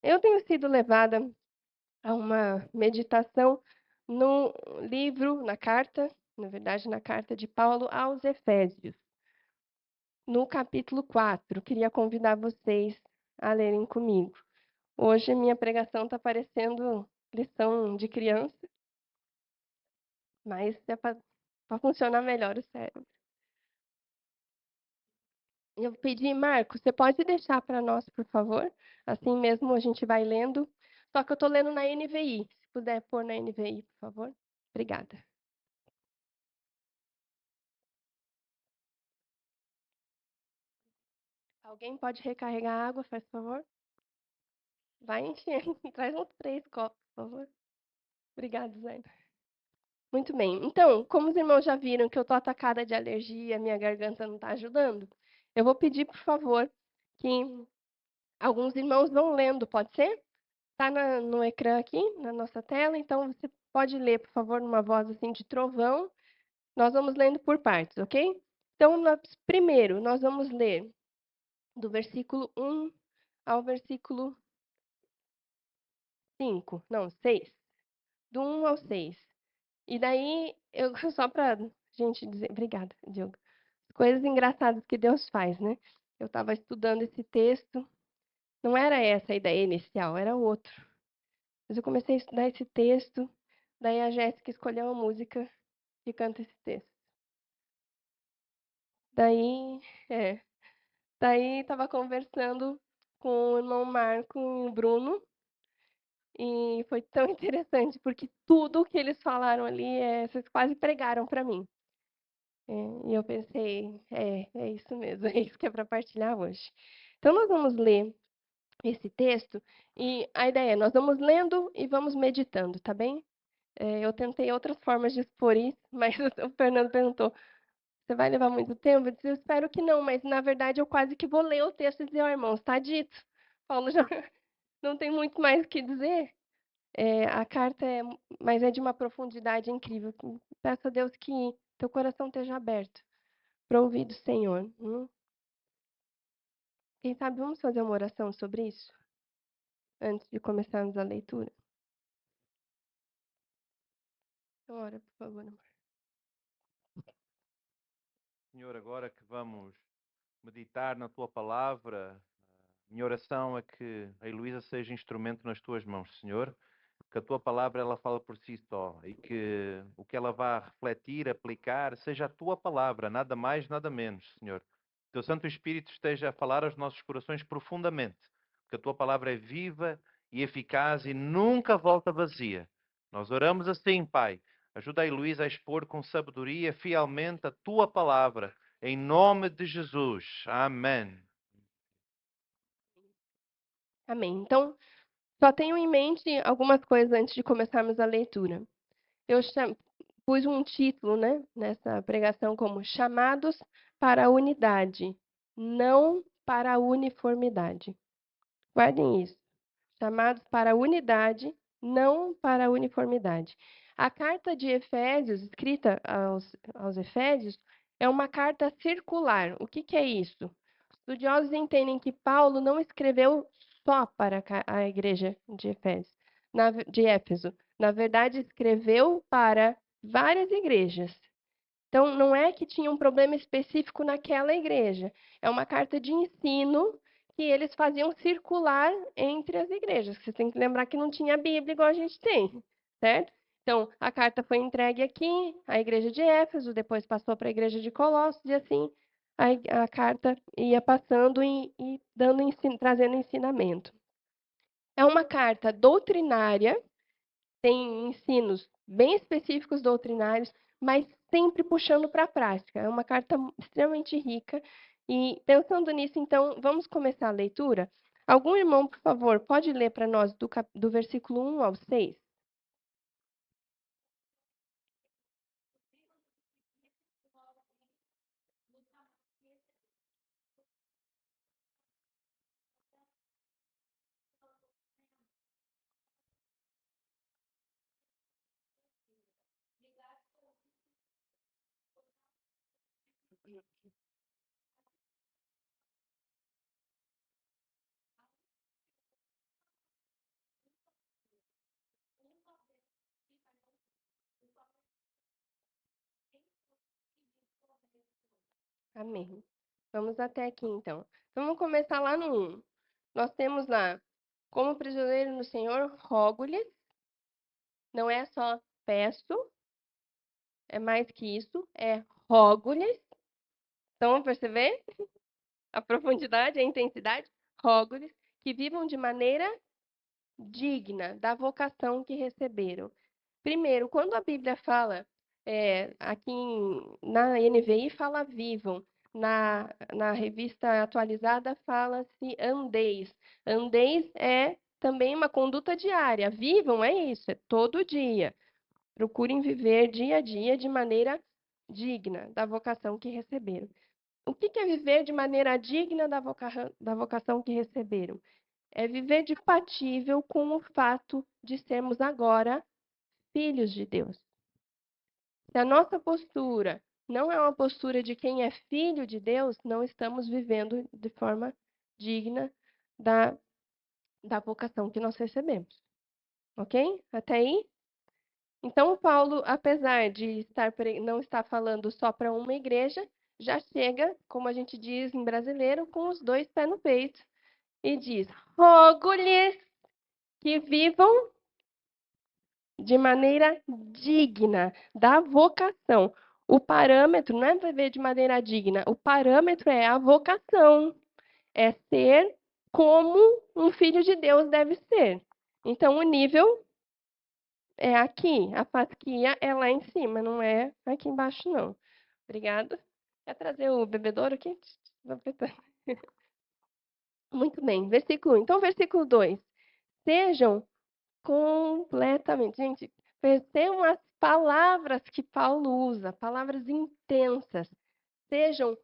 Eu tenho sido levada a uma meditação no livro, na carta, na verdade, na carta de Paulo aos Efésios, no capítulo 4. Queria convidar vocês a lerem comigo. Hoje a minha pregação está parecendo lição de criança, mas é para funcionar melhor o cérebro. Eu pedi, Marco, você pode deixar para nós, por favor? Assim mesmo a gente vai lendo. Só que eu estou lendo na NVI. Se puder pôr na NVI, por favor. Obrigada. Alguém pode recarregar a água, faz favor? Vai encher. Traz uns 3 copos, por favor. Obrigada, Zé. Muito bem. Então, como os irmãos já viram que eu estou atacada de alergia, minha garganta não está ajudando, eu vou pedir, por favor, que alguns irmãos vão lendo, pode ser? Está no ecrã aqui, na nossa tela, então você pode ler, por favor, numa voz assim de trovão. Nós vamos lendo por partes, ok? Então, primeiro, nós vamos ler do versículo 1 ao versículo 5, não, 6. Do 1 ao 6. E daí, eu só para gente dizer. Obrigada, Diogo. Coisas engraçadas que Deus faz, né? Eu estava estudando esse texto, não era essa a ideia inicial, era outro. Mas eu comecei a estudar esse texto, daí a Jéssica escolheu a música que canta esse texto. Daí, é, daí estava conversando com o irmão Marco e o Bruno, e foi tão interessante, porque tudo que eles falaram ali, vocês quase pregaram para mim. E eu pensei, é isso mesmo, é isso que é para partilhar hoje. Então, nós vamos ler esse texto, e a ideia é, nós vamos lendo e vamos meditando, tá bem? Eu tentei outras formas de expor isso, mas o Fernando perguntou, você vai levar muito tempo? Eu disse, eu espero que não, mas na verdade eu quase que vou ler o texto e dizer, ó, irmãos, está dito. Paulo já não tem muito mais o que dizer. A carta mas é de uma profundidade incrível. Peço a Deus que teu coração esteja aberto para ouvir do Senhor. Quem sabe vamos fazer uma oração sobre isso? Antes de começarmos a leitura. Então, ora, por favor, amor. Senhor, agora que vamos meditar na Tua palavra, minha oração é que a Heloísa seja instrumento nas Tuas mãos, Senhor. Que a Tua palavra ela fala por si só e que o que ela vá refletir, aplicar, seja a Tua palavra, nada mais, nada menos, Senhor. Que o Teu Santo Espírito esteja a falar aos nossos corações profundamente. Que a Tua palavra é viva e eficaz e nunca volta vazia. Nós oramos assim, Pai. Ajuda a Heloísa a expor com sabedoria fielmente a Tua palavra. Em nome de Jesus. Amém. Amém. Então, só tenho em mente algumas coisas antes de começarmos a leitura. Eu pus um título, né, nessa pregação como Chamados para a Unidade, não para a uniformidade. Guardem isso. Chamados para a unidade, não para a uniformidade. A carta de Efésios, escrita aos Efésios, é uma carta circular. O que é isso? Estudiosos entendem que Paulo não escreveu só para a igreja de Éfeso. Na verdade, escreveu para várias igrejas. Então, não é que tinha um problema específico naquela igreja. É uma carta de ensino que eles faziam circular entre as igrejas. Você tem que lembrar que não tinha Bíblia igual a gente tem, certo? Então, a carta foi entregue aqui, à igreja de Éfeso, depois passou para a igreja de Colossos, e assim a carta ia passando e trazendo ensinamento. É uma carta doutrinária, tem ensinos bem específicos doutrinários, mas sempre puxando para a prática. É uma carta extremamente rica. E pensando nisso, então, vamos começar a leitura? Algum irmão, por favor, pode ler para nós do versículo 1 ao 6? Amém. Vamos até aqui, então. Então, vamos começar lá no 1. Nós temos lá, como prisioneiro no Senhor, rogo-lhes. Não é só peço, é mais que isso, é rogo-lhes. Então, vamos perceber a profundidade, a intensidade? Rogo-lhes que vivam de maneira digna da vocação que receberam. Primeiro, quando a Bíblia fala, aqui na NVI fala vivam, na revista atualizada fala-se andeis. Andeis é também uma conduta diária. Vivam é isso, é todo dia. Procurem viver dia a dia de maneira digna da vocação que receberam. O que é viver de maneira digna da vocação que receberam? É viver de compatível com o fato de sermos agora filhos de Deus. Se a nossa postura não é uma postura de quem é filho de Deus, não estamos vivendo de forma digna da vocação que nós recebemos. Ok? Até aí? Então, Paulo, apesar de não estar falando só para uma igreja, já chega, como a gente diz em brasileiro, com os dois pés no peito e diz: rogo-lhes que vivam de maneira digna da vocação. O parâmetro não é viver de maneira digna, o parâmetro é a vocação. É ser como um filho de Deus deve ser. Então, o nível é aqui, a fasquia é lá em cima, não é aqui embaixo, não. Obrigada. Quer trazer o bebedouro aqui? Muito bem, versículo 1. Então, versículo 2. Sejam completamente. Gente, percebam as palavras que Paulo usa, palavras intensas. Sejam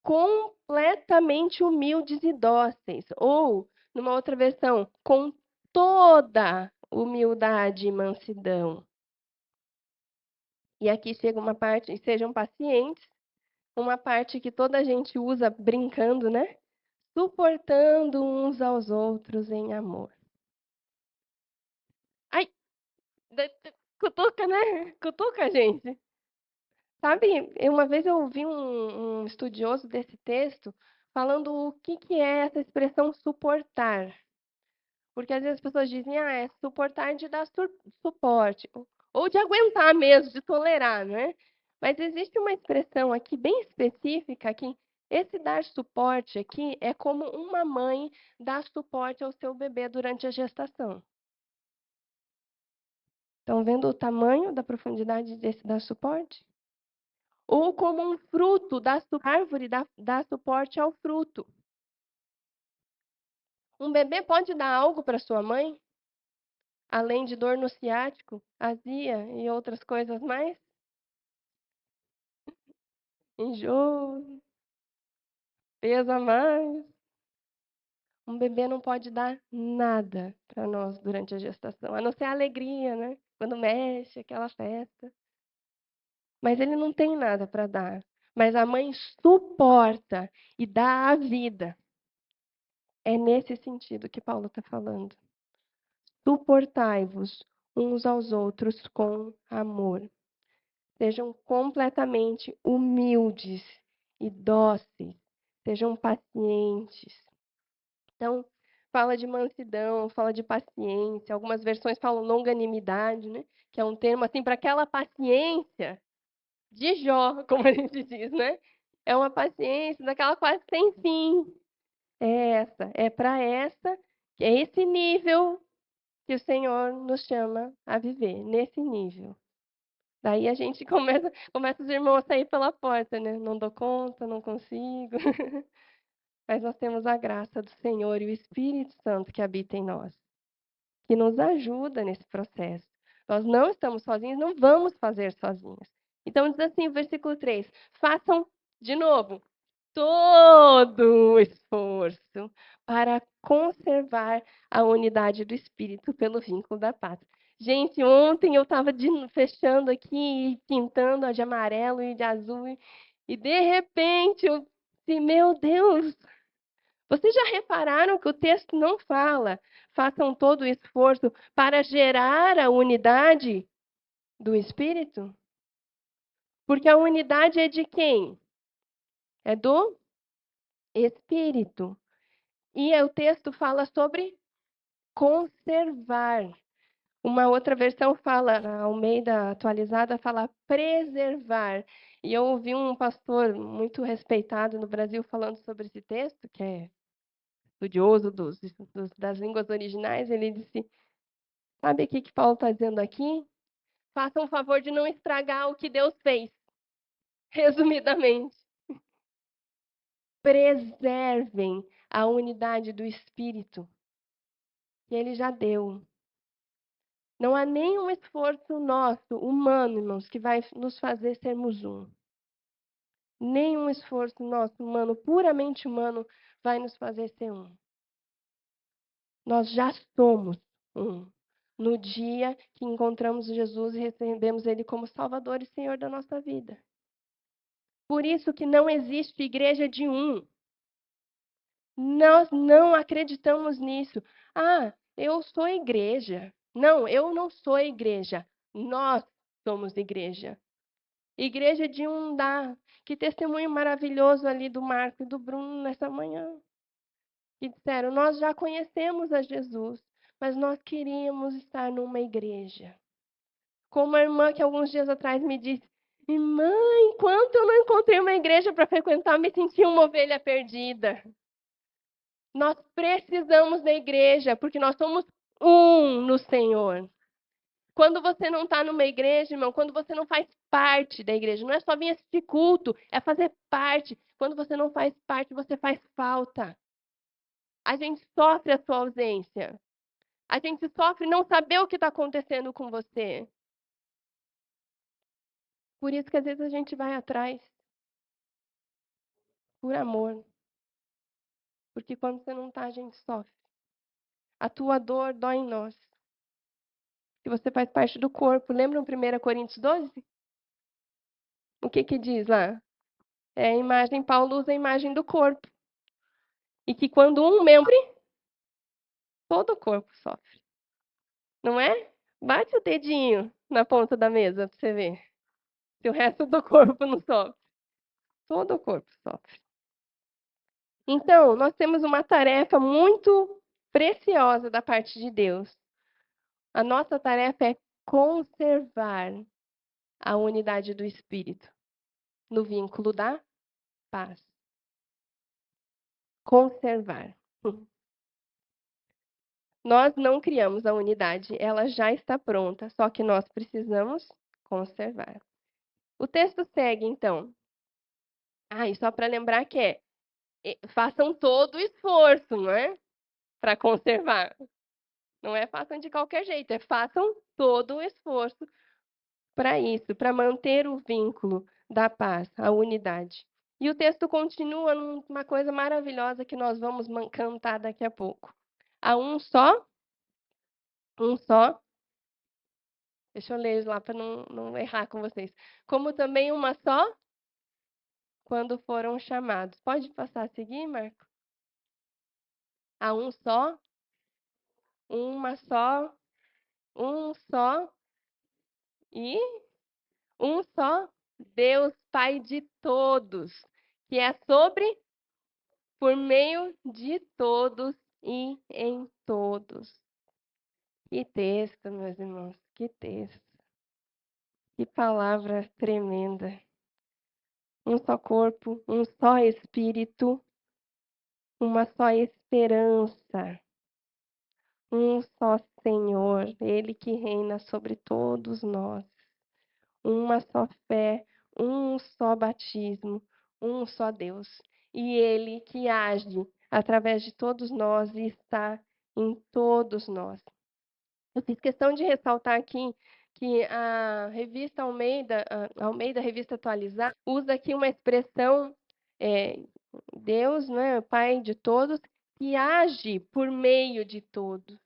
completamente humildes e dóceis. Ou, numa outra versão, com toda humildade e mansidão. E aqui chega uma parte, sejam pacientes, uma parte que toda a gente usa brincando, né? Suportando uns aos outros em amor. Ai, cutuca, né? Cutuca, gente. Sabe, uma vez eu ouvi um estudioso desse texto falando o que é essa expressão suportar. Porque às vezes as pessoas dizem, é suportar de dar suporte. Ou de aguentar mesmo, de tolerar, né? Mas existe uma expressão aqui bem específica que esse dar suporte aqui é como uma mãe dar suporte ao seu bebê durante a gestação. Estão vendo o tamanho da profundidade desse dar suporte? Ou como um fruto da árvore dá suporte ao fruto. Um bebê pode dar algo para sua mãe? Além de dor no ciático, azia e outras coisas mais? Enjoo, peso a mais. Um bebê não pode dar nada para nós durante a gestação, a não ser a alegria, né? Quando mexe, aquela festa. Mas ele não tem nada para dar. Mas a mãe suporta e dá a vida. É nesse sentido que Paulo está falando. Suportai-vos uns aos outros com amor. Sejam completamente humildes e dóceis. Sejam pacientes. Então, fala de mansidão, fala de paciência. Algumas versões falam longanimidade, né? Que é um termo assim para aquela paciência de Jó, como a gente diz, né? É uma paciência daquela quase sem fim. É para essa, é esse nível que o Senhor nos chama a viver, nesse nível. Daí a gente começa os irmãos a sair pela porta, né? Não dou conta, não consigo. Mas nós temos a graça do Senhor e o Espírito Santo que habita em nós, que nos ajuda nesse processo. Nós não estamos sozinhos, não vamos fazer sozinhos. Então diz assim, versículo 3: façam de novo todo o esforço para conservar a unidade do Espírito pelo vínculo da paz. Gente, ontem eu estava fechando aqui, pintando de amarelo e de azul, e de repente eu disse, meu Deus, vocês já repararam que o texto não fala, façam todo o esforço para gerar a unidade do Espírito? Porque a unidade é de quem? é do Espírito. E o texto fala sobre conservar. Uma outra versão fala, a Almeida atualizada, fala preservar. E eu ouvi um pastor muito respeitado no Brasil falando sobre esse texto, que é estudioso das línguas originais. Ele disse: sabe o que Paulo está dizendo aqui? Façam o favor de não estragar o que Deus fez. Resumidamente, preservem a unidade do Espírito que Ele já deu. Não há nenhum esforço nosso, humano, irmãos, que vai nos fazer sermos um. Nenhum esforço nosso, humano, puramente humano, vai nos fazer ser um. Nós já somos um. No dia que encontramos Jesus e recebemos Ele como Salvador e Senhor da nossa vida. Por isso que não existe igreja de um. Nós não acreditamos nisso. Ah, eu sou igreja. Não, eu não sou igreja. Nós somos igreja. Igreja de um dá. Que testemunho maravilhoso ali do Marco e do Bruno nessa manhã. Que disseram, nós já conhecemos a Jesus, mas nós queríamos estar numa igreja. Como a irmã que alguns dias atrás me disse, irmã, enquanto eu não encontrei uma igreja para frequentar, eu me senti uma ovelha perdida. Nós precisamos da igreja, porque nós somos um no Senhor. Quando você não está numa igreja, irmão, quando você não faz parte da igreja, não é só vir assistir culto, é fazer parte. Quando você não faz parte, você faz falta. A gente sofre a sua ausência. A gente sofre não saber o que está acontecendo com você. Por isso que às vezes a gente vai atrás. Por amor. Porque quando você não está, a gente sofre. A tua dor dói em nós. Que você faz parte do corpo. Lembram 1 Coríntios 12? O que diz lá? É a imagem, Paulo usa a imagem do corpo. E que quando um membro, todo o corpo sofre. Não é? Bate o dedinho na ponta da mesa para você ver. Se o resto do corpo não sofre. Todo o corpo sofre. Então, nós temos uma tarefa muito preciosa da parte de Deus. A nossa tarefa é conservar a unidade do Espírito no vínculo da paz. Conservar. Nós não criamos a unidade, ela já está pronta, só que nós precisamos conservar. O texto segue, então. E só para lembrar que façam todo o esforço, não é? Para conservar. Não é façam de qualquer jeito, façam todo o esforço para isso, para manter o vínculo da paz, a unidade. E o texto continua numa coisa maravilhosa que nós vamos cantar daqui a pouco. Há um só. Deixa eu ler lá para não errar com vocês. Como também uma só, quando foram chamados. Pode passar a seguir, Marco? Há um só, uma só, um só e um só Deus Pai de todos, que é sobre, por meio de todos e em todos. Que texto, meus irmãos, que texto. Que palavra tremenda. Um só corpo, um só espírito, uma só esperança, um só Senhor, Ele que reina sobre todos nós. Uma só fé, um só batismo, um só Deus. E Ele que age através de todos nós e está em todos nós. Eu fiz questão de ressaltar aqui que a revista Almeida, a Almeida Revista Atualizada, usa aqui uma expressão, Deus, né, Pai de todos, que age por meio de todos.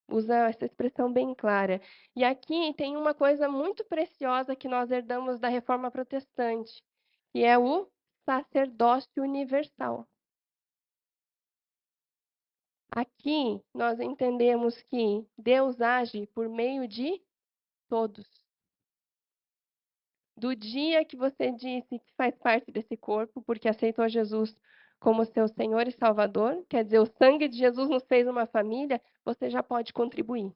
Usa essa expressão bem clara. E aqui tem uma coisa muito preciosa que nós herdamos da Reforma Protestante, que é o sacerdócio universal. Aqui nós entendemos que Deus age por meio de todos. do dia que você disse que faz parte desse corpo, porque aceitou Jesus como seu Senhor e Salvador, quer dizer, o sangue de Jesus nos fez uma família, você já pode contribuir.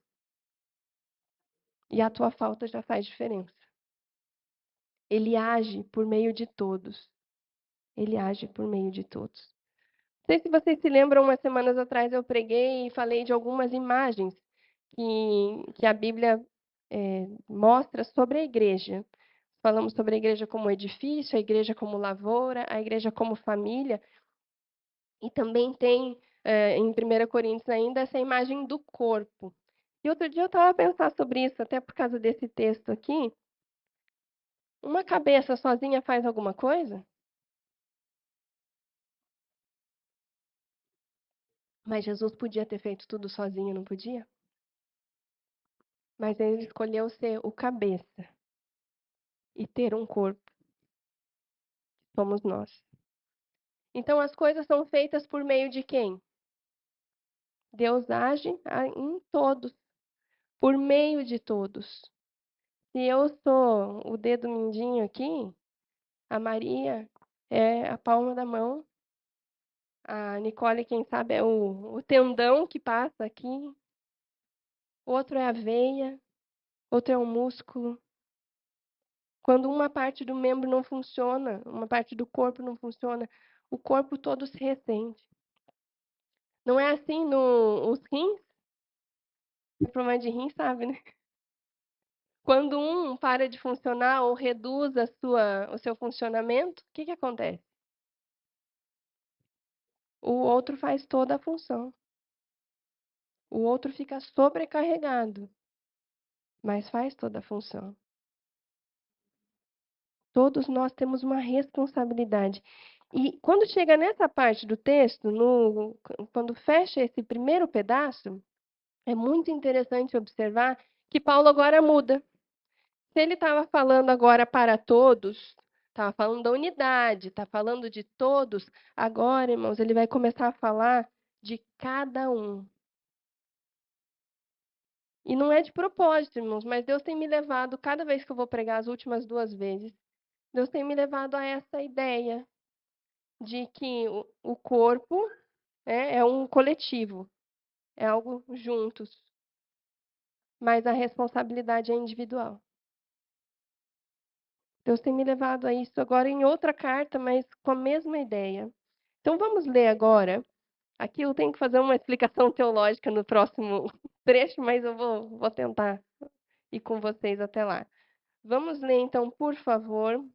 E a tua falta já faz diferença. Ele age por meio de todos. Ele age por meio de todos. Não sei se vocês se lembram, umas semanas atrás eu preguei e falei de algumas imagens que a Bíblia mostra sobre a igreja. Falamos sobre a igreja como edifício, a igreja como lavoura, a igreja como família. E também tem, em 1 Coríntios ainda, essa imagem do corpo. E outro dia eu estava a pensar sobre isso, até por causa desse texto aqui. Uma cabeça sozinha faz alguma coisa? Mas Jesus podia ter feito tudo sozinho, não podia? Mas ele escolheu ser o cabeça e ter um corpo. Somos nós. Então as coisas são feitas por meio de quem? Deus age em todos, por meio de todos. Se eu sou o dedo mindinho aqui, a Maria é a palma da mão, a Nicole, quem sabe, é o tendão que passa aqui, outro é a veia, outro é o músculo. Quando uma parte do membro não funciona, uma parte do corpo não funciona, o corpo todo se ressente. Não é assim nos rins? O problema de rim sabe, né? Quando um para de funcionar ou reduz o seu funcionamento, o que acontece? O outro faz toda a função. O outro fica sobrecarregado, mas faz toda a função. Todos nós temos uma responsabilidade. E quando chega nessa parte do texto, quando fecha esse primeiro pedaço, é muito interessante observar que Paulo agora muda. Se ele estava falando agora para todos, estava falando da unidade, está falando de todos, agora, irmãos, ele vai começar a falar de cada um. E não é de propósito, irmãos, mas Deus tem me levado, cada vez que eu vou pregar, as últimas 2 vezes, Deus tem me levado a essa ideia de que o corpo é um coletivo, é algo juntos, mas a responsabilidade é individual. Deus tem me levado a isso agora em outra carta, mas com a mesma ideia. Então vamos ler agora. Aqui eu tenho que fazer uma explicação teológica no próximo trecho, mas eu vou tentar ir com vocês até lá. Vamos ler então, por favor.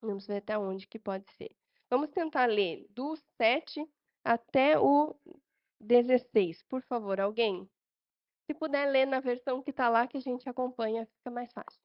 Vamos ver até onde que pode ser. Vamos tentar ler do 7 até o 16, por favor, alguém? Se puder ler na versão que está lá, que a gente acompanha, fica mais fácil.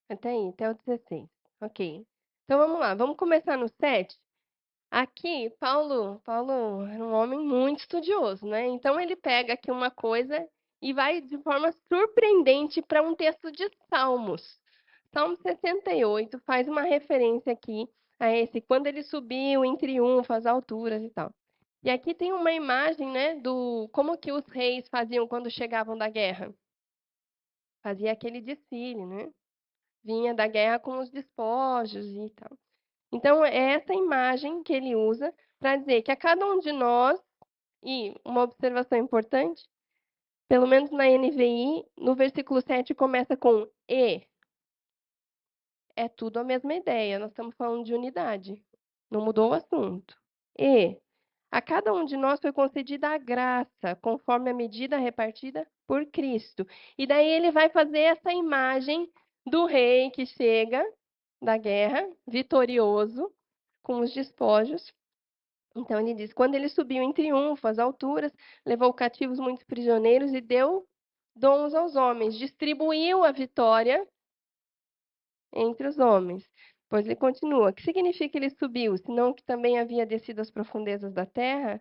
Até aí, até o 16. Ok. Então vamos lá, vamos começar no 7. Aqui, Paulo era um homem muito estudioso, né? Então ele pega aqui uma coisa e vai de forma surpreendente para um texto de Salmos. Salmo 68 faz uma referência aqui a esse, quando ele subiu em triunfo às alturas e tal. E aqui tem uma imagem, né, do como que os reis faziam quando chegavam da guerra. Fazia aquele desfile, né? Vinha da guerra com os despojos e tal. Então, é essa imagem que ele usa para dizer que a cada um de nós, e uma observação importante, pelo menos na NVI, no versículo 7 começa com e. É tudo a mesma ideia, nós estamos falando de unidade. Não mudou o assunto. E a cada um de nós foi concedida a graça, conforme a medida repartida por Cristo. E daí ele vai fazer essa imagem do rei que chega da guerra, vitorioso, com os despojos. Então ele diz: quando ele subiu em triunfo às alturas, levou cativos muitos prisioneiros e deu dons aos homens, distribuiu a vitória entre os homens. Pois ele continua: que significa que ele subiu, senão que também havia descido às profundezas da terra?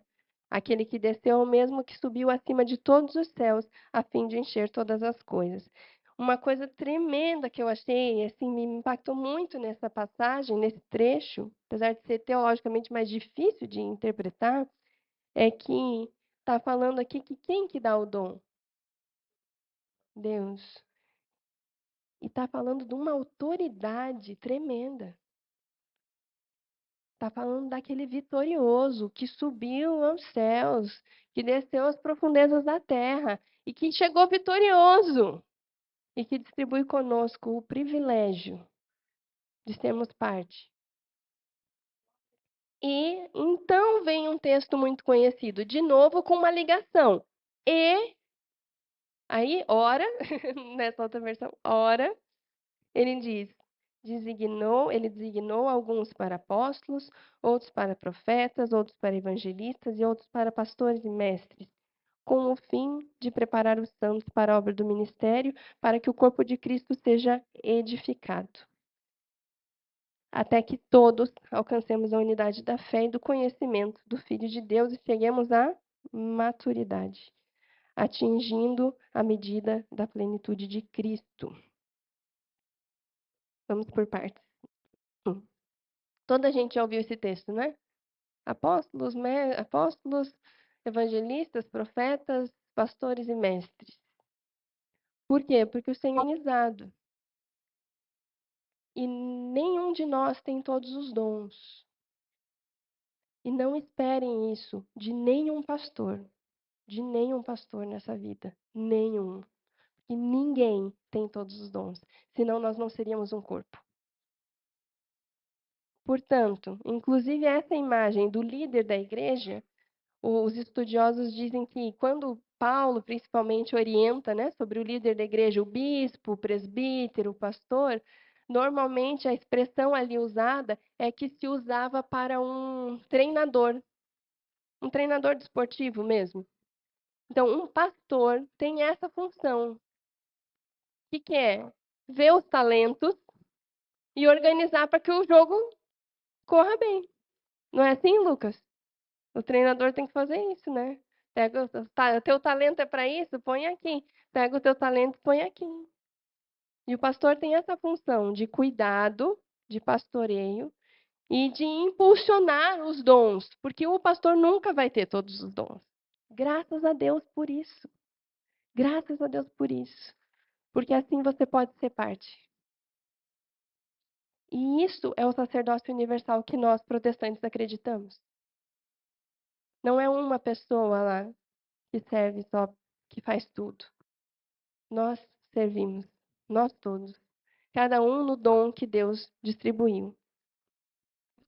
Aquele que desceu é o mesmo que subiu acima de todos os céus, a fim de encher todas as coisas. Uma coisa tremenda que eu achei, assim, me impactou muito nessa passagem, nesse trecho, apesar de ser teologicamente mais difícil de interpretar, é que está falando aqui que quem que dá o dom? Deus. E está falando de uma autoridade tremenda. Está falando daquele vitorioso que subiu aos céus, que desceu às profundezas da terra e que chegou vitorioso e que distribui conosco o privilégio de sermos parte. E então vem um texto muito conhecido, de novo com uma ligação. E aí, ora, nessa outra versão, ora, ele diz: ele designou alguns para apóstolos, outros para profetas, outros para evangelistas e outros para pastores e mestres, com o fim de preparar os santos para a obra do ministério, para que o corpo de Cristo seja edificado, até que todos alcancemos a unidade da fé e do conhecimento do Filho de Deus e cheguemos à maturidade, atingindo a medida da plenitude de Cristo. Vamos por partes. Toda a gente já ouviu esse texto, né? Apóstolos, evangelistas, profetas, pastores e mestres. Por quê? Porque o Senhor é humanizado. E nenhum de nós tem todos os dons. E não esperem isso de nenhum pastor. De nenhum pastor nessa vida. Nenhum. E ninguém tem todos os dons. Senão nós não seríamos um corpo. Portanto, inclusive essa imagem do líder da igreja, os estudiosos dizem que quando Paulo, principalmente, orienta, né, sobre o líder da igreja, o bispo, o presbítero, o pastor, normalmente a expressão ali usada é que se usava para um treinador desportivo mesmo. Então, um pastor tem essa função. O que é? Ver os talentos e organizar para que o jogo corra bem. Não é assim, Lucas? O treinador tem que fazer isso, né? Pega o teu talento é para isso, põe aqui. Pega o teu talento, põe aqui. E o pastor tem essa função de cuidado, de pastoreio e de impulsionar os dons, porque o pastor nunca vai ter todos os dons. Graças a Deus por isso. Graças a Deus por isso. Porque assim você pode ser parte. E isso é o sacerdócio universal que nós protestantes acreditamos. Não é uma pessoa lá que serve só, que faz tudo. Nós servimos, nós todos, cada um no dom que Deus distribuiu.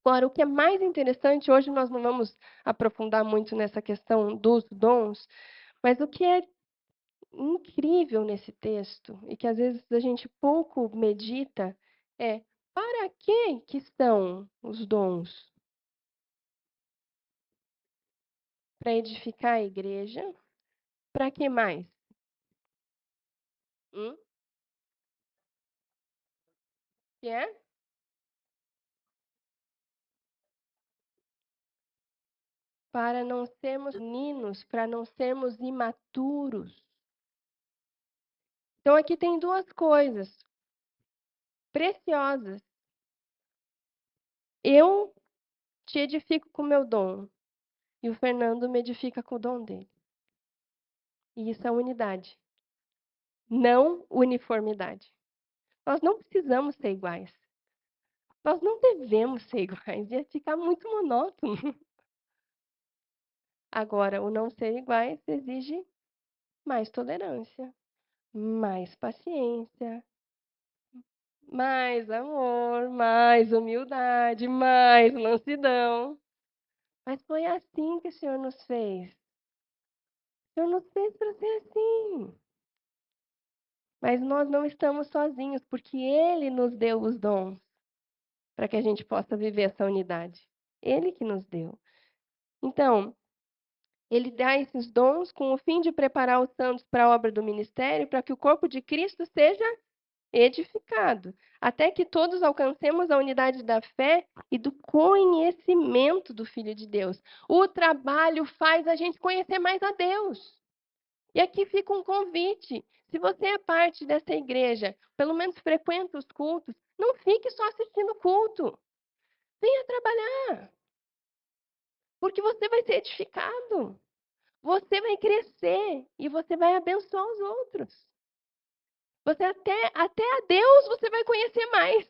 Agora, o que é mais interessante, hoje nós não vamos aprofundar muito nessa questão dos dons, mas o que é incrível nesse texto, e que às vezes a gente pouco medita, é: para que estão os dons? Para edificar a igreja, Para que mais? Que é? Para não sermos meninos, para não sermos imaturos. Então aqui tem duas coisas preciosas. Eu te edifico com o meu dom e o Fernando me edifica com o dom dele. E isso é unidade, não uniformidade. Nós não precisamos ser iguais. Nós não devemos ser iguais, ia ficar muito monótono. Agora, o não ser iguais exige mais tolerância, mais paciência, mais amor, mais humildade, mais mansidão. Mas foi assim que o Senhor nos fez. O Senhor nos fez para ser assim. Mas nós não estamos sozinhos, porque Ele nos deu os dons para que a gente possa viver essa unidade. Ele que nos deu. Então, Ele dá esses dons com o fim de preparar os santos para a obra do ministério, para que o corpo de Cristo seja edificado, até que todos alcancemos a unidade da fé e do conhecimento do Filho de Deus. O trabalho faz a gente conhecer mais a Deus. E aqui fica um convite. Se você é parte dessa igreja, pelo menos frequenta os cultos, não fique só assistindo culto. Venha trabalhar. Porque você vai ser edificado. Você vai crescer e você vai abençoar os outros. Você até a Deus você vai conhecer mais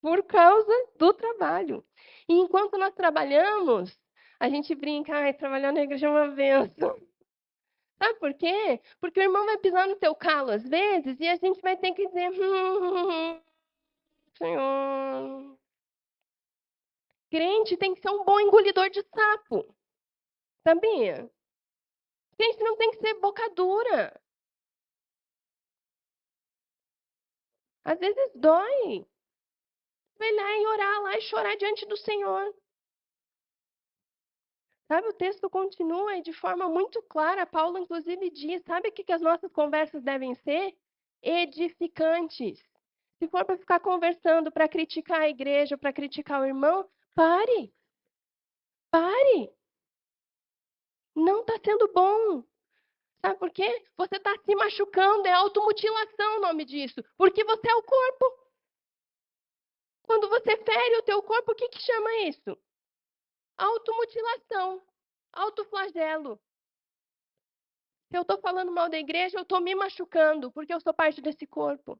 por causa do trabalho. E enquanto nós trabalhamos, a gente brinca, trabalhar na igreja é uma benção. Sabe por quê? Porque o irmão vai pisar no teu calo às vezes e a gente vai ter que dizer, Senhor. Crente tem que ser um bom engolidor de sapo. Sabia? Crente não tem que ser boca dura. Às vezes dói. Vai lá e orar lá e chorar diante do Senhor. Sabe, o texto continua e de forma muito clara, Paulo inclusive diz, sabe o que as nossas conversas devem ser? Edificantes. Se for para ficar conversando, para criticar a igreja, para criticar o irmão, pare. Pare. Não está sendo bom. Sabe por quê? Você está se machucando, é automutilação o nome disso. Porque você é o corpo. Quando você fere o teu corpo, o que chama isso? Automutilação. Autoflagelo. Se eu estou falando mal da igreja, eu estou me machucando, porque eu sou parte desse corpo.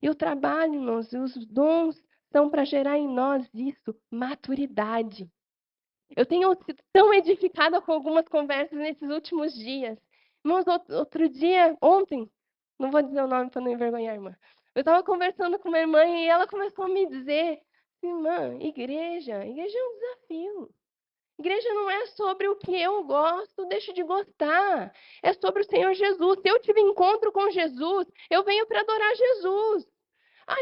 E o trabalho, irmãos, e os dons são para gerar em nós isso, maturidade. Eu tenho sido tão edificada com algumas conversas nesses últimos dias. Irmãos, outro dia, ontem, não vou dizer o nome para não envergonhar a irmã. Eu estava conversando com minha irmã e ela começou a me dizer, irmã, igreja é um desafio. Igreja não é sobre o que eu gosto, deixo de gostar. É sobre o Senhor Jesus. Se eu tive encontro com Jesus, eu venho para adorar Jesus.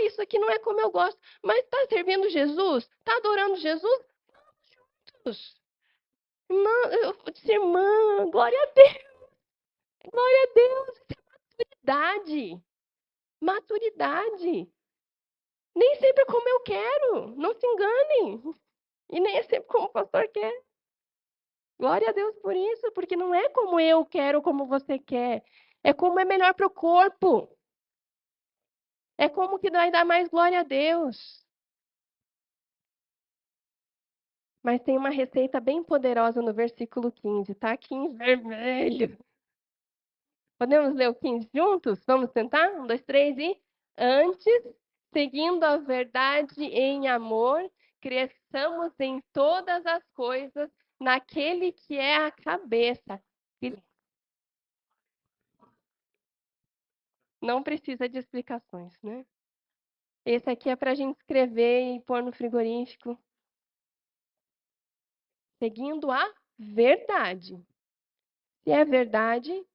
Isso aqui não é como eu gosto. Mas está servindo Jesus? Está adorando Jesus? Vamos. Irmã, eu disse, irmã, glória a Deus. Glória a Deus. Isso é maturidade. Maturidade. Nem sempre é como eu quero. Não se enganem. E nem é sempre como o pastor quer. Glória a Deus por isso, porque não é como eu quero, como você quer. É como é melhor para o corpo. É como que vai dar mais glória a Deus. Mas tem uma receita bem poderosa no versículo 15. Está aqui em vermelho. Podemos ler o 15 juntos? Vamos tentar? 1, 2, 3 e... Antes, seguindo a verdade em amor, cresçamos em todas as coisas naquele que é a cabeça. Não precisa de explicações, né? Esse aqui é para a gente escrever e pôr no frigorífico. Seguindo a verdade. Se é verdade,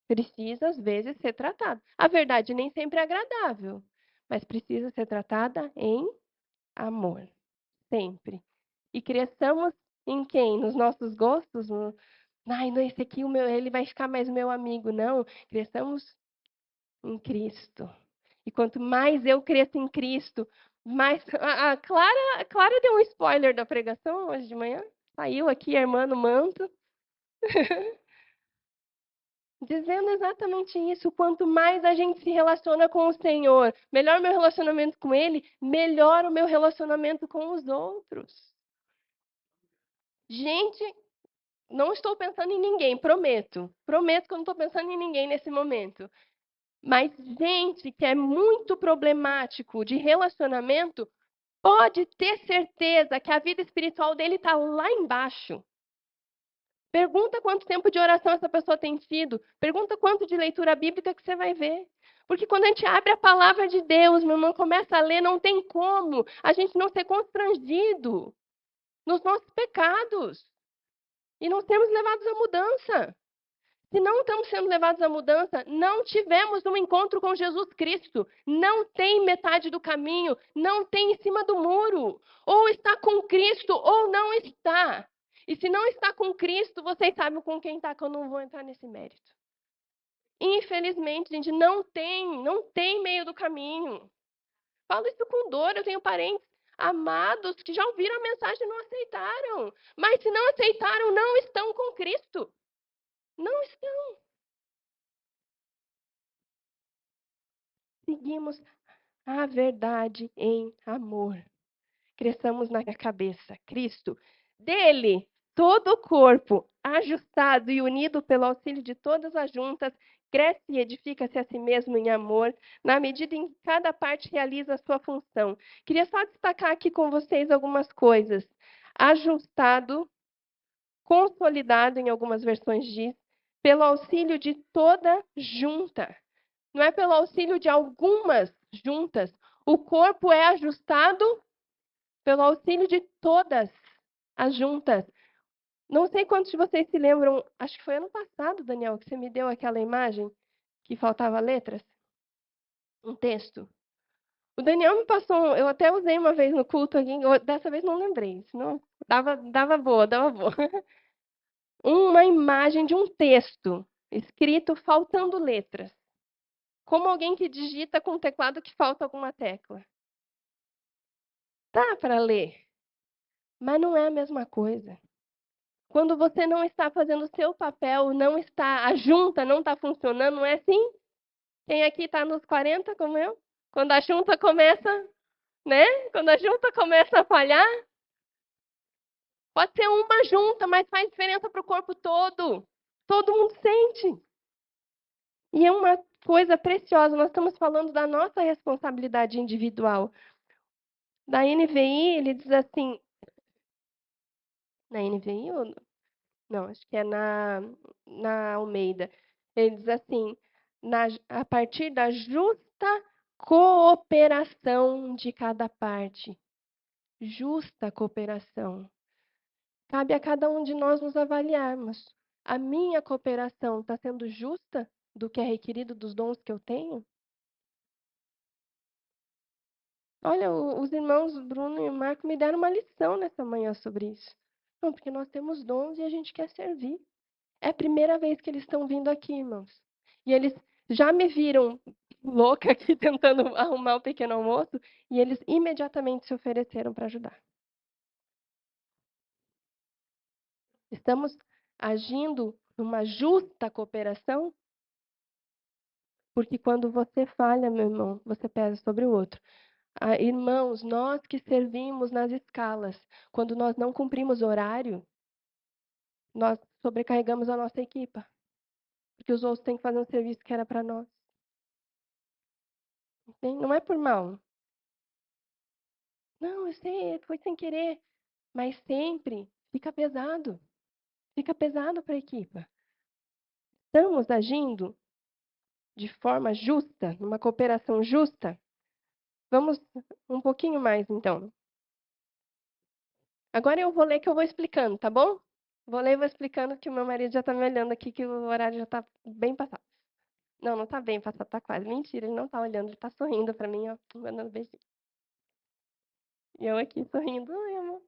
precisa às vezes ser tratada. A verdade nem sempre é agradável, mas precisa ser tratada em amor. Sempre. E cresçamos Em quem? Nos nossos gostos? Ai, não, esse aqui, ele vai ficar mais meu amigo. Não, cresçamos em Cristo. E quanto mais eu cresço em Cristo, mais... A Clara deu um spoiler da pregação hoje de manhã. Saiu aqui a irmã no manto. Dizendo exatamente isso. Quanto mais a gente se relaciona com o Senhor, melhor meu relacionamento com Ele, melhor o meu relacionamento com os outros. Gente, não estou pensando em ninguém, prometo. Prometo que eu não estou pensando em ninguém nesse momento. Mas gente que é muito problemático de relacionamento, pode ter certeza que a vida espiritual dele está lá embaixo. Pergunta quanto tempo de oração essa pessoa tem tido. Pergunta quanto de leitura bíblica que você vai ver. Porque quando a gente abre a palavra de Deus, meu irmão, começa a ler, não tem como a gente não ser constrangido nos nossos pecados. E não sermos levados à mudança. Se não estamos sendo levados à mudança, não tivemos um encontro com Jesus Cristo. Não tem metade do caminho, não tem em cima do muro. Ou está com Cristo ou não está. E se não está com Cristo, vocês sabem com quem está, que eu não vou entrar nesse mérito. Infelizmente, gente, não tem meio do caminho. Falo isso com dor, eu tenho parentes amados que já ouviram a mensagem e não aceitaram. Mas se não aceitaram, não estão com Cristo. Não estão. Seguimos a verdade em amor. Cresçamos na cabeça, Cristo. Dele, todo o corpo, ajustado e unido pelo auxílio de todas as juntas, cresce e edifica-se a si mesmo em amor, na medida em que cada parte realiza a sua função. Queria só destacar aqui com vocês algumas coisas. Ajustado, consolidado, em algumas versões diz, pelo auxílio de toda junta. Não é pelo auxílio de algumas juntas. O corpo é ajustado pelo auxílio de todas as juntas. Não sei quantos de vocês se lembram, acho que foi ano passado, Daniel, que você me deu aquela imagem que faltava letras, um texto. O Daniel me passou, eu até usei uma vez no culto aqui, dessa vez não lembrei, senão dava boa. Uma imagem de um texto escrito faltando letras. Como alguém que digita com um teclado que falta alguma tecla. Dá para ler, mas não é a mesma coisa. Quando você não está fazendo o seu papel, não está, a junta não está funcionando, não é assim? Quem aqui está nos 40 como eu? Quando a junta começa, né? Quando a junta começa a falhar, pode ser uma junta, mas faz diferença para o corpo todo. Todo mundo sente. E é uma coisa preciosa, nós estamos falando da nossa responsabilidade individual. Da NVI, ele diz assim, na NVI ou não, acho que é na Almeida. Ele diz assim, a partir da justa cooperação de cada parte. Justa cooperação. Cabe a cada um de nós nos avaliarmos. A minha cooperação está sendo justa do que é requerido dos dons que eu tenho? Olha, os irmãos Bruno e Marco me deram uma lição nessa manhã sobre isso. Não, porque nós temos dons e a gente quer servir. É a primeira vez que eles estão vindo aqui, irmãos. E eles já me viram louca aqui tentando arrumar o pequeno almoço e eles imediatamente se ofereceram para ajudar. Estamos agindo numa justa cooperação? Porque quando você falha, meu irmão, você pesa sobre o outro. Irmãos, nós que servimos nas escalas, quando nós não cumprimos horário, nós sobrecarregamos a nossa equipa. Porque os outros têm que fazer um serviço que era para nós. Não é por mal. Não, eu sei, foi sem querer. Mas sempre fica pesado. Fica pesado para a equipa. Estamos agindo de forma justa, numa cooperação justa? Vamos um pouquinho mais, então. Agora eu vou ler que eu vou explicando, tá bom? Vou ler e vou explicando que o meu marido já está me olhando aqui, que o horário já está bem passado. Não está bem passado, está quase. Mentira, ele não está olhando, ele está sorrindo para mim, ó, mandando beijinho. E eu aqui sorrindo. Ai, amor.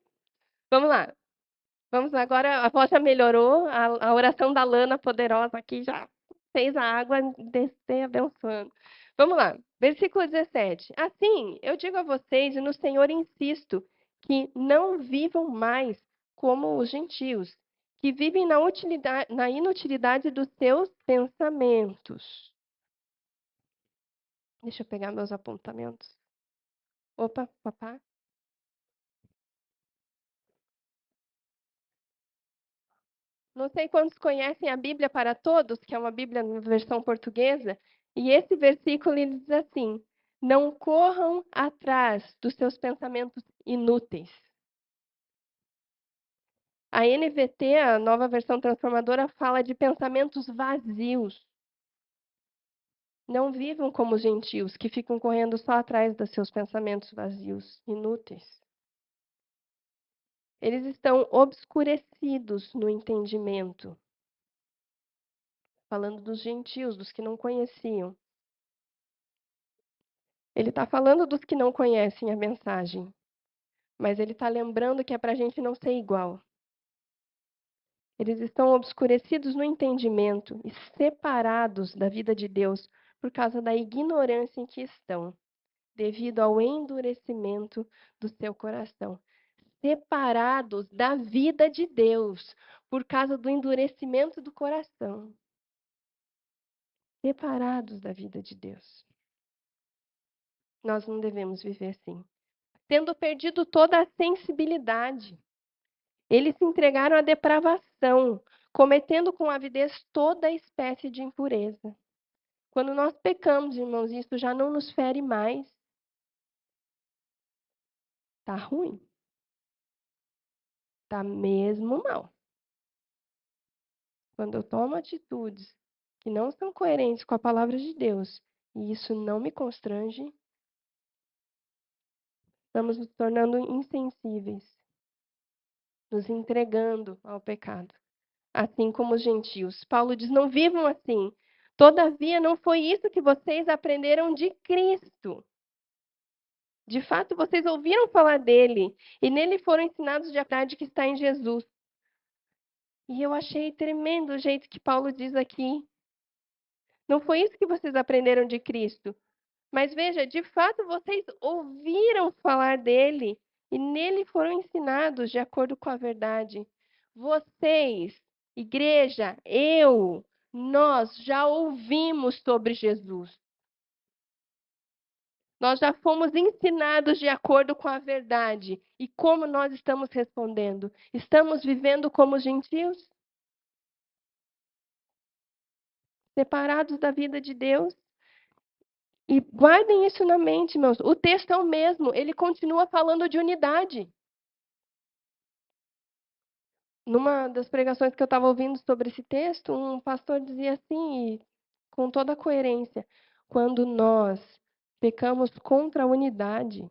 Vamos lá. Vamos lá, agora a voz já melhorou, a oração da Lana poderosa aqui já fez a água descer abençoando. Vamos lá, versículo 17. Assim, eu digo a vocês, e no Senhor insisto, que não vivam mais como os gentios, que vivem na inutilidade dos seus pensamentos. Deixa eu pegar meus apontamentos. Opa, papá. Não sei quantos conhecem a Bíblia para Todos, que é uma Bíblia na versão portuguesa, e esse versículo ele diz assim: não corram atrás dos seus pensamentos inúteis. A NVT, a nova versão transformadora, fala de pensamentos vazios. Não vivam como os gentios, que ficam correndo só atrás dos seus pensamentos vazios, inúteis. Eles estão obscurecidos no entendimento. Falando dos gentios, dos que não conheciam. Ele está falando dos que não conhecem a mensagem, mas ele está lembrando que é para a gente não ser igual. Eles estão obscurecidos no entendimento e separados da vida de Deus por causa da ignorância em que estão, devido ao endurecimento do seu coração. Separados da vida de Deus por causa do endurecimento do coração. Separados da vida de Deus. Nós não devemos viver assim. Tendo perdido toda a sensibilidade. Eles se entregaram à depravação, cometendo com avidez toda espécie de impureza. Quando nós pecamos, irmãos, isso já não nos fere mais. Tá ruim. Tá mesmo mal. Quando eu tomo atitudes que não são coerentes com a palavra de Deus, e isso não me constrange, estamos nos tornando insensíveis, nos entregando ao pecado. Assim como os gentios. Paulo diz: não vivam assim. Todavia, não foi isso que vocês aprenderam de Cristo. De fato, vocês ouviram falar dele e nele foram ensinados de a verdade que está em Jesus. E eu achei tremendo o jeito que Paulo diz aqui. Não foi isso que vocês aprenderam de Cristo. Mas veja, de fato, vocês ouviram falar dele e nele foram ensinados de acordo com a verdade. Vocês, igreja, nós já ouvimos sobre Jesus. Nós já fomos ensinados de acordo com a verdade. E como nós estamos respondendo? Estamos vivendo como gentios? Separados da vida de Deus? E guardem isso na mente, meus. O texto é o mesmo, ele continua falando de unidade. Numa das pregações que eu estava ouvindo sobre esse texto, um pastor dizia assim, com toda a coerência: quando nós pecamos contra a unidade,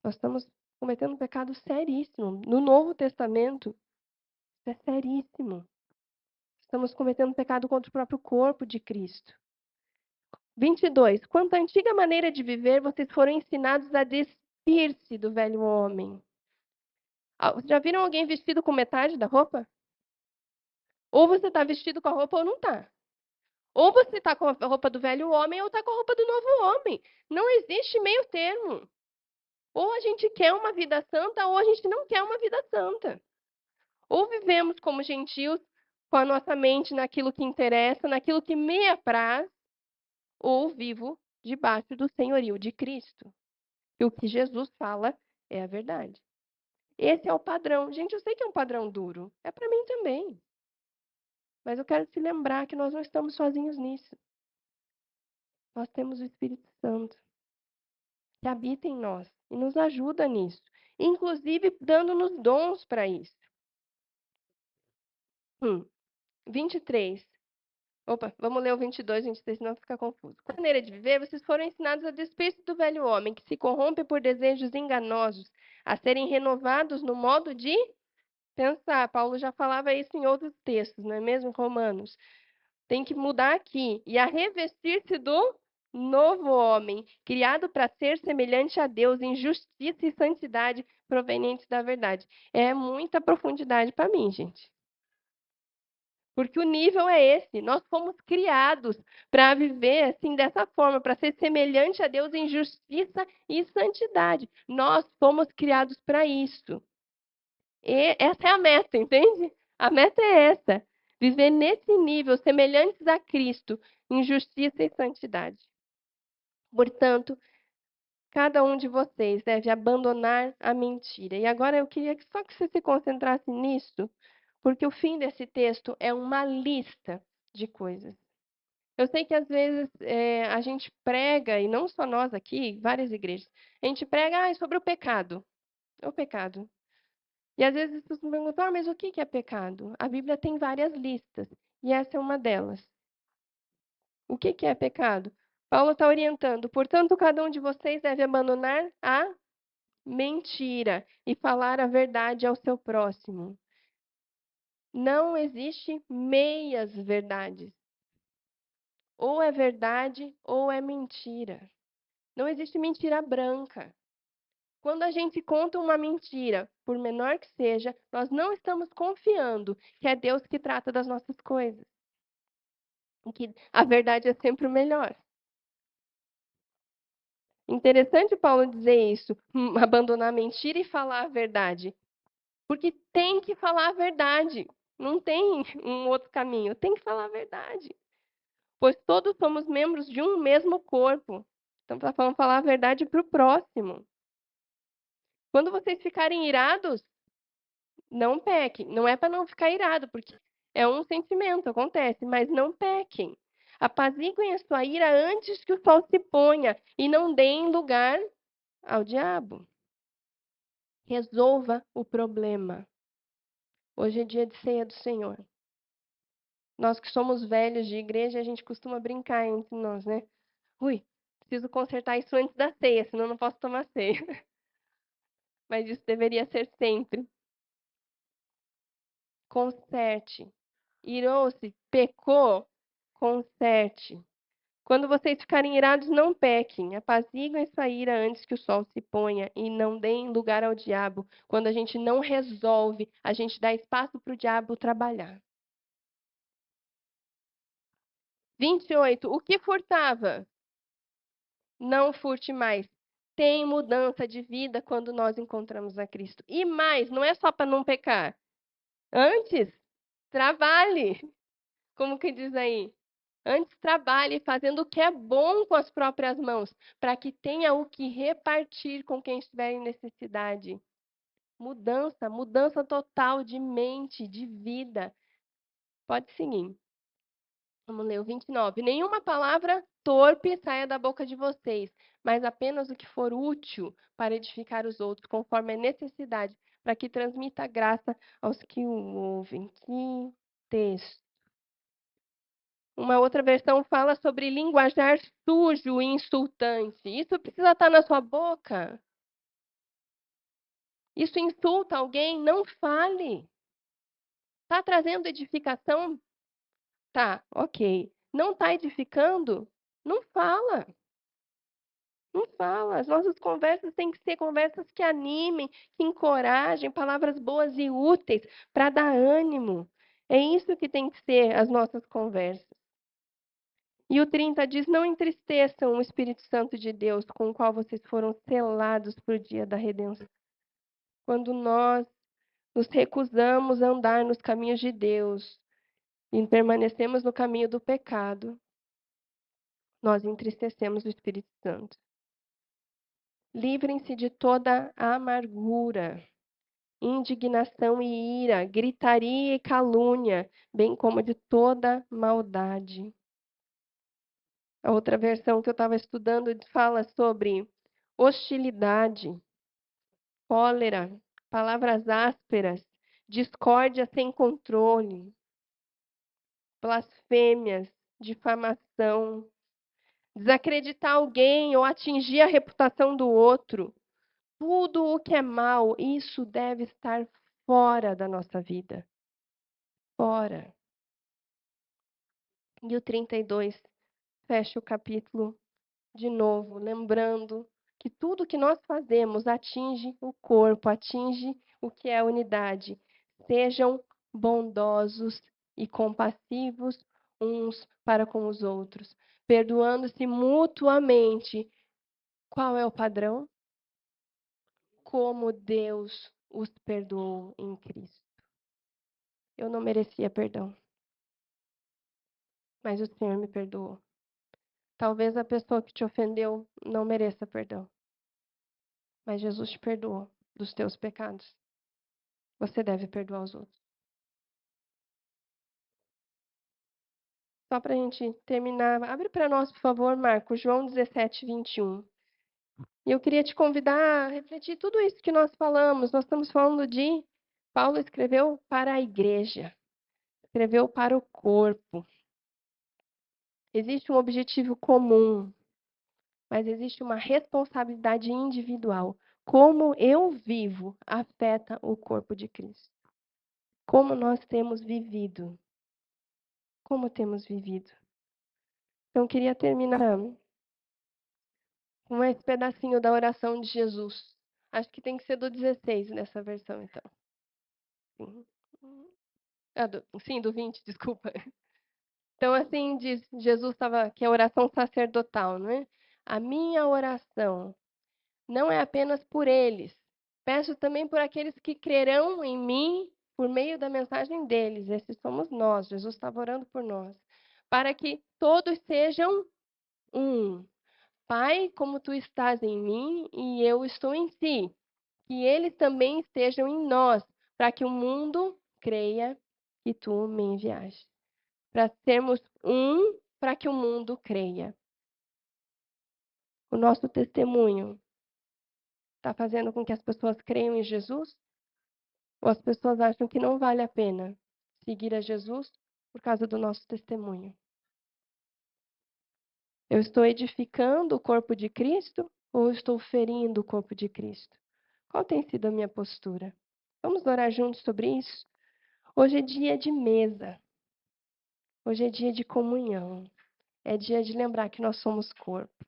nós estamos cometendo um pecado seríssimo. No Novo Testamento, isso é seríssimo. Estamos cometendo um pecado contra o próprio corpo de Cristo. 22. Quanto à antiga maneira de viver, vocês foram ensinados a despir-se do velho homem. Já viram alguém vestido com metade da roupa? Ou você está vestido com a roupa ou não está. Ou você está com a roupa do velho homem ou está com a roupa do novo homem. Não existe meio termo. Ou a gente quer uma vida santa ou a gente não quer uma vida santa. Ou vivemos como gentios, com a nossa mente naquilo que interessa, naquilo que me apraz, ou vivo debaixo do senhorio de Cristo. E o que Jesus fala é a verdade. Esse é o padrão. Gente, eu sei que é um padrão duro. É para mim também. Mas eu quero te lembrar que nós não estamos sozinhos nisso. Nós temos o Espírito Santo, que habita em nós e nos ajuda nisso. Inclusive, dando-nos dons para isso. 23. Opa, vamos ler o 22, 23, senão fica confuso. Com a maneira de viver, vocês foram ensinados a despir-se do velho homem, que se corrompe por desejos enganosos, a serem renovados no modo de pensar. Paulo já falava isso em outros textos, não é mesmo, Romanos? Tem que mudar aqui. E a revestir-se do novo homem, criado para ser semelhante a Deus em justiça e santidade provenientes da verdade. É muita profundidade para mim, gente. Porque o nível é esse. Nós fomos criados para viver assim dessa forma, para ser semelhante a Deus em justiça e santidade. Nós fomos criados para isso. E essa é a meta, entende? A meta é essa: viver nesse nível, semelhantes a Cristo, em justiça e santidade. Portanto, cada um de vocês deve abandonar a mentira. E agora eu queria só que você se concentrasse nisso, porque o fim desse texto é uma lista de coisas. Eu sei que às vezes a gente prega, e não só nós aqui, várias igrejas, a gente prega sobre o pecado. É o pecado. E às vezes as pessoas me perguntam, mas o que é pecado? A Bíblia tem várias listas, e essa é uma delas. O que é pecado? Paulo está orientando, portanto, cada um de vocês deve abandonar a mentira e falar a verdade ao seu próximo. Não existe meias verdades. Ou é verdade ou é mentira. Não existe mentira branca. Quando a gente conta uma mentira, por menor que seja, nós não estamos confiando que é Deus que trata das nossas coisas. Que a verdade é sempre o melhor. Interessante Paulo dizer isso, abandonar a mentira e falar a verdade. Porque tem que falar a verdade. Não tem um outro caminho. Tem que falar a verdade. Pois todos somos membros de um mesmo corpo. Então, está falando falar a verdade para o próximo. Quando vocês ficarem irados, não pequem. Não é para não ficar irado, porque é um sentimento, acontece, mas não pequem. Apaziguem a sua ira antes que o sol se ponha e não deem lugar ao diabo. Resolva o problema. Hoje é dia de ceia do Senhor. Nós que somos velhos de igreja, a gente costuma brincar entre nós, né? Ui, preciso consertar isso antes da ceia, senão não posso tomar ceia. Mas isso deveria ser sempre. Conserte. Irou-se, pecou, conserte. Quando vocês ficarem irados, não pequem. Apaziguem sua ira antes que o sol se ponha e não deem lugar ao diabo. Quando a gente não resolve, a gente dá espaço para o diabo trabalhar. 28. O que furtava? Não furte mais. Tem mudança de vida quando nós encontramos a Cristo. E mais, não é só para não pecar. Antes, trabalhe. Como que diz aí? Antes, trabalhe fazendo o que é bom com as próprias mãos, para que tenha o que repartir com quem estiver em necessidade. Mudança, mudança total de mente, de vida. Pode seguir. Vamos ler o 29. Nenhuma palavra torpe saia da boca de vocês, mas apenas o que for útil para edificar os outros, conforme a necessidade, para que transmita graça aos que o ouvem. Que texto. Uma outra versão fala sobre linguajar sujo e insultante. Isso precisa estar na sua boca? Isso insulta alguém? Não fale. Está trazendo edificação? Tá, ok. Não está edificando? Não fala. Não fala. As nossas conversas têm que ser conversas que animem, que encorajem, palavras boas e úteis para dar ânimo. É isso que tem que ser as nossas conversas. E o 30 diz: não entristeçam o Espírito Santo de Deus, com o qual vocês foram selados para o dia da redenção. Quando nós nos recusamos a andar nos caminhos de Deus e permanecemos no caminho do pecado, nós entristecemos o Espírito Santo. Livrem-se de toda a amargura, indignação e ira, gritaria e calúnia, bem como de toda maldade. A outra versão que eu estava estudando fala sobre hostilidade, cólera, palavras ásperas, discórdia sem controle, blasfêmias, difamação, desacreditar alguém ou atingir a reputação do outro. Tudo o que é mal, isso deve estar fora da nossa vida. Fora. E o 32 fecha o capítulo de novo, lembrando que tudo que nós fazemos atinge o corpo, atinge o que é a unidade. Sejam bondosos e compassivos uns para com os outros, perdoando-se mutuamente. Qual é o padrão? Como Deus os perdoou em Cristo. Eu não merecia perdão, mas o Senhor me perdoou. Talvez a pessoa que te ofendeu não mereça perdão, mas Jesus te perdoou dos teus pecados. Você deve perdoar os outros. Só para a gente terminar, abre para nós, por favor, Marcos, João 17, 21. E eu queria te convidar a refletir tudo isso que nós falamos. Nós estamos falando de. Paulo escreveu para a igreja, escreveu para o corpo. Existe um objetivo comum, mas existe uma responsabilidade individual. Como eu vivo afeta o corpo de Cristo. Como nós temos vivido. Como temos vivido. Então, eu queria terminar com esse pedacinho da oração de Jesus. Acho que tem que ser do 16 nessa versão, então. Sim, sim, do 20, desculpa. Então, assim diz, Jesus estava, que é a oração sacerdotal, não é? A minha oração não é apenas por eles. Peço também por aqueles que crerão em mim por meio da mensagem deles. Esses somos nós. Jesus estava orando por nós. Para que todos sejam um. Pai, como tu estás em mim e eu estou em ti. Que eles também estejam em nós, para que o mundo creia que tu me enviaste. Para sermos um, para que o mundo creia. O nosso testemunho está fazendo com que as pessoas creiam em Jesus? Ou as pessoas acham que não vale a pena seguir a Jesus por causa do nosso testemunho? Eu estou edificando o corpo de Cristo ou eu estou ferindo o corpo de Cristo? Qual tem sido a minha postura? Vamos orar juntos sobre isso? Hoje é dia de mesa. Hoje é dia de comunhão. É dia de lembrar que nós somos corpo.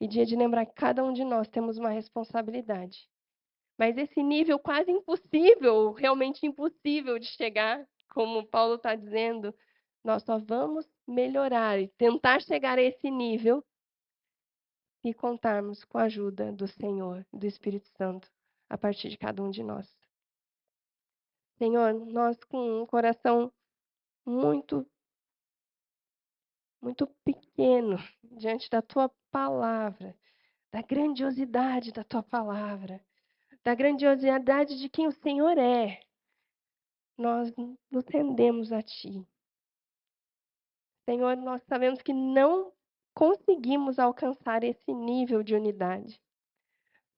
E dia de lembrar que cada um de nós temos uma responsabilidade. Mas esse nível quase impossível, realmente impossível de chegar, como Paulo está dizendo, nós só vamos melhorar e tentar chegar a esse nível e contarmos com a ajuda do Senhor, do Espírito Santo, a partir de cada um de nós. Senhor, nós com um coração muito, muito pequeno diante da Tua palavra, da grandiosidade da Tua palavra, da grandiosidade de quem o Senhor é, nós nos rendemos a Ti. Senhor, nós sabemos que não conseguimos alcançar esse nível de unidade.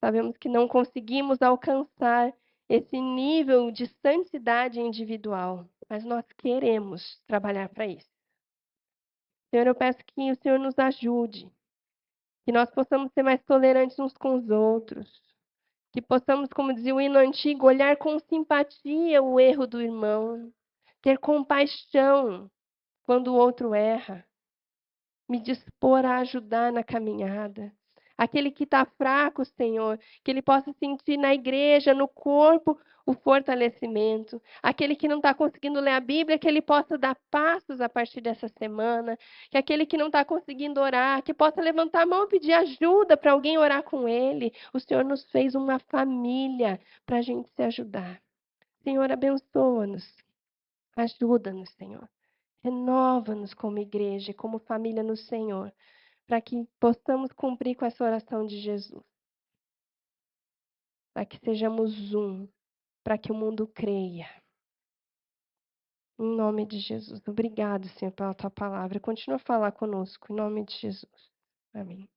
Sabemos que não conseguimos alcançar esse nível de santidade individual, mas nós queremos trabalhar para isso. Senhor, eu peço que o Senhor nos ajude, que nós possamos ser mais tolerantes uns com os outros, que possamos, como dizia o hino antigo, olhar com simpatia o erro do irmão, ter compaixão quando o outro erra, me dispor a ajudar na caminhada. Aquele que está fraco, Senhor, que ele possa sentir na igreja, no corpo, o fortalecimento. Aquele que não está conseguindo ler a Bíblia, que ele possa dar passos a partir dessa semana. Que aquele que não está conseguindo orar, que possa levantar a mão e pedir ajuda para alguém orar com ele. O Senhor nos fez uma família para a gente se ajudar. Senhor, abençoa-nos. Ajuda-nos, Senhor. Renova-nos como igreja, como família no Senhor, para que possamos cumprir com essa oração de Jesus. Para que sejamos um, para que o mundo creia. Em nome de Jesus. Obrigado, Senhor, pela tua palavra. Continua a falar conosco, em nome de Jesus. Amém.